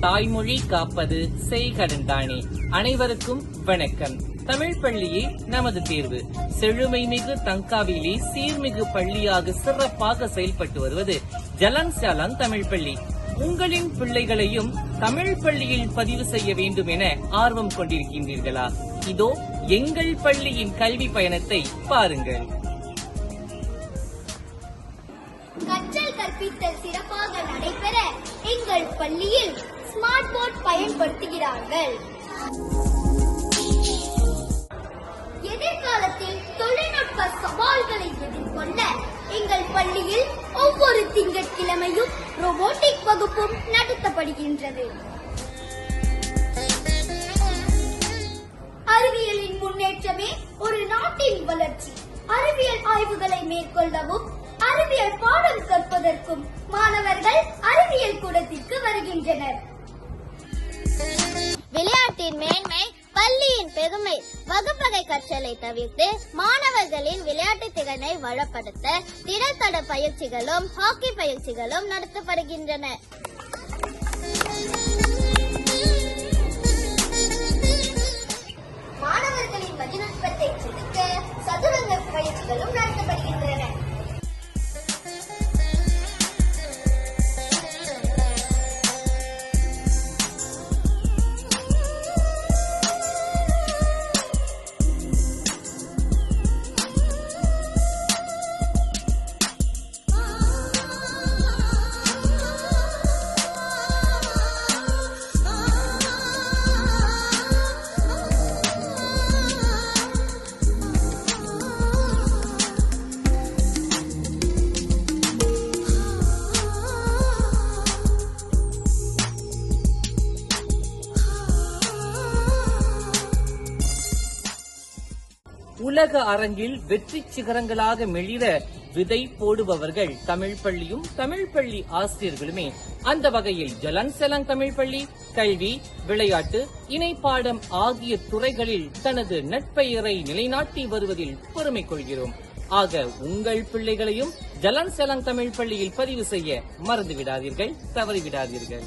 தாய்மொழி காப்பது செய்கடன்தானே. அனைவருக்கும் வணக்கம். தமிழ் பள்ளியே நமது தேர்வு. செழுமைமிகு தங்காவிலே சீர்மிகு பள்ளியாக சிறப்பாக செயல்பட்டு வருவது ஜலன் சாலாங் தமிழ் பள்ளி. உங்களின் பிள்ளைகளையும் தமிழ் பள்ளியில் பதிவு செய்ய வேண்டும் என ஆர்வம் கொண்டிருக்கின்றீர்களா? இதோ எங்கள் பள்ளியின் கல்வி பயணத்தை பாருங்கள். கற்றல் கற்பித்தல் சிறப்பாக நடைபெற எங்கள் பள்ளியில் ஸ்மார்ட் போர்ட் பயன்படுத்துகிறார்கள். எதிர்காலத்தில் தொழில்நுட்ப சவால்களை எதிர்கொள்ள எங்கள் பள்ளியில் ஒவ்வொரு திங்கட்கிழமையும் ரோபோட்டிக் வகுப்பும் நடத்தப்படுகின்றது. அறிவியலின் முன்னேற்றமே ஒரு நாட்டின் வளர்ச்சி. அறிவியல் ஆய்வுகளை மேற்கொள்ளவும் அறிவியல் பாடம் கற்பதற்கும் மாணவர்கள் அறிவியல் கூடத்திற்கு வருகின்றனர். விளையாட்டின் மேன்மை பள்ளியின் பெருமை. வகுப்பறை கற்றலை தவிர்த்து மாணவர்களின் விளையாட்டு திறனை வளப்படுத்த திறத்தட பயிற்சிகளும் ஹாக்கி பயிற்சிகளும் நடத்தப்படுகின்றன. மாணவர்களின் மதிநுட்பத்தை செதுக்க சதுரங்க பயிற்சிகளும் நடத்தப்படுகின்றன. உலக அரங்கில் வெற்றி சிகரங்களாக மெளிர விதை போடுபவர்கள் தமிழ் பள்ளியும் தமிழ் பள்ளி ஆசிரியர்களுமே. அந்த வகையில் ஜலன் சாலாங் தமிழ் பள்ளி கல்வி, விளையாட்டு, இணைப்பாடம் ஆகிய துறைகளில் தனது நட்பெயரை நிலைநாட்டி வருவதில் பெருமை கொள்கிறோம். ஆக உங்கள் பிள்ளைகளையும் ஜலன் சாலாங் தமிழ் பள்ளியில் பதிவு செய்ய மறந்துவிடாதீர்கள், தவறிவிடாதீர்கள்.